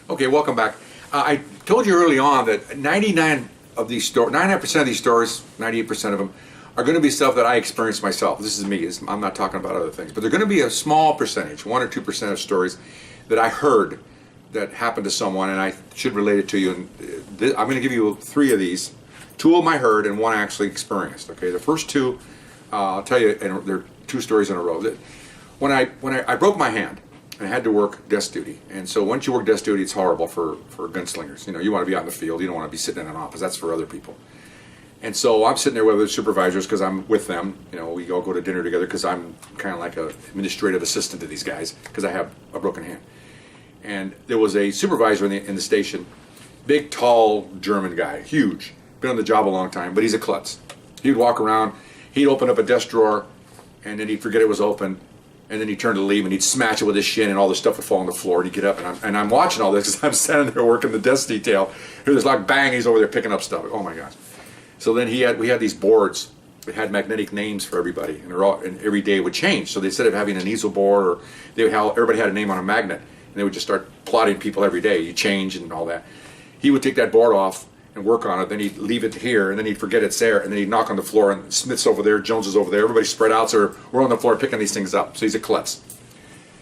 Okay, welcome back. I told you early on that 99% of these stories, 98% of them, are going to be stuff that I experienced myself. This is me. I'm not talking about other things, but they're going to be a small percentage, 1 or 2% of stories that I heard that happened to someone, and I should relate it to you. And I'm going to give you 3 of these. 2 of them I heard, and 1 I actually experienced. Okay, the first 2, I'll tell you, and they're 2 stories in a row. When I broke my hand, I had to work desk duty, and so once you work desk duty, it's horrible for gunslingers. You know, you want to be out in the field. You don't want to be sitting in an office. That's for other people. And so I'm sitting there with the supervisors because I'm with them. You know, we all go to dinner together because I'm kind of like an administrative assistant to these guys because I have a broken hand. And there was a supervisor in the station, big, tall German guy, huge, been on the job a long time, but he's a klutz. He'd walk around, he'd open up a desk drawer, and then he'd forget it was open. And then he'd turn to leave, and he'd smash it with his shin, and all the stuff would fall on the floor. And he'd get up, and I'm watching all this because I'm standing there working the desk detail. Hear this like bang, he's over there picking up stuff. Oh my gosh! So then we had these boards that had magnetic names for everybody, and every day would change. So instead of having an easel board, or everybody had a name on a magnet, and they would just start plotting people every day. You change and all that. He would take that board off and work on it. Then he'd leave it here, and then he'd forget it's there, and then he'd knock on the floor, and Smith's over there, Jones is over there, everybody's spread out, so we're on the floor picking these things up. So he's a klutz.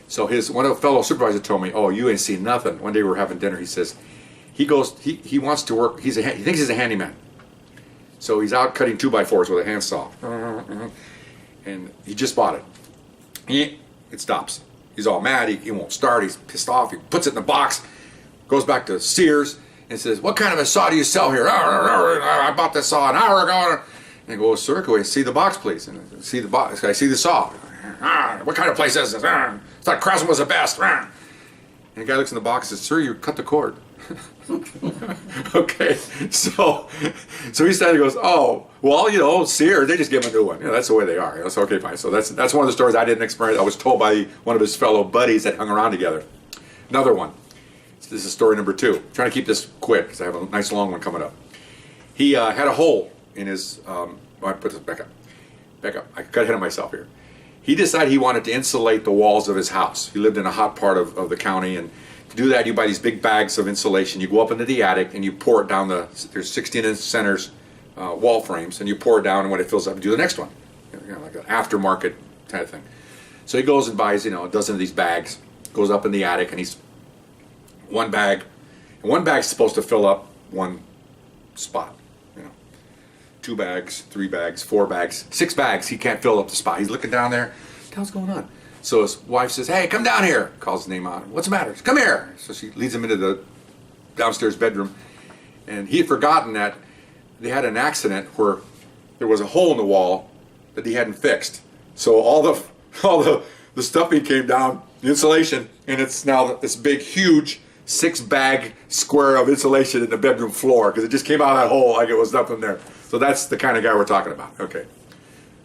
So one of the fellow supervisors told me, "Oh, you ain't seen nothing." One day we were having dinner. He says, he wants to work. He thinks he's a handyman. So he's out cutting 2x4s with a handsaw, and he just bought it. It stops. He's all mad. He won't start. He's pissed off. He puts it in the box, goes back to Sears, and says, "What kind of a saw do you sell here?" "I bought this saw an hour ago." And I go, "Oh, sir, can we see the box, please?" And I see the box. I see the saw. "What kind of place is this?" "I thought Craftsman was the best." And the guy looks in the box and says, "Sir, you cut the cord." Okay, so he said, he goes, "Oh, well, you know, Sears, they just give him a new one. You know, that's the way they are." So okay, fine. So that's one of the stories I didn't experience. I was told by one of his fellow buddies that hung around together. Another one. This is story number 2. I'm trying to keep this quick because I have a nice long one coming up. He had a hole in his. I put this back up. I got ahead of myself here. He decided he wanted to insulate the walls of his house. He lived in a hot part of the county, and to do that, you buy these big bags of insulation. You go up into the attic and you pour it down there's 16-inch centers, wall frames, and you pour it down, and when it fills up, you do the next one. You know, like an aftermarket kind of thing. So he goes and buys, a dozen of these bags, goes up in the attic, and he's one bag's supposed to fill up one spot. 2 bags, 3 bags, 4 bags, 6 bags, he can't fill up the spot. He's looking down there. What the hell's going on? So his wife says, "Hey, come down here." Calls his name out. "What's the matter?" "Come here." So she leads him into the downstairs bedroom, and he had forgotten that they had an accident where there was a hole in the wall that he hadn't fixed. So all the stuffing came down, the insulation, and it's now this big, huge 6-bag square of insulation in the bedroom floor because it just came out of that hole like it was nothing there. So that's the kind of guy we're talking about. Okay.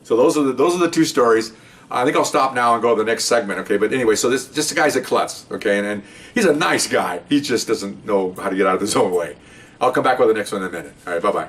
So those are the 2 stories. I think I'll stop now and go to the next segment. Okay. But anyway, so this guy's a klutz. Okay, and he's a nice guy. He just doesn't know how to get out of his own way. I'll come back with the next one in a minute. All right. Bye bye.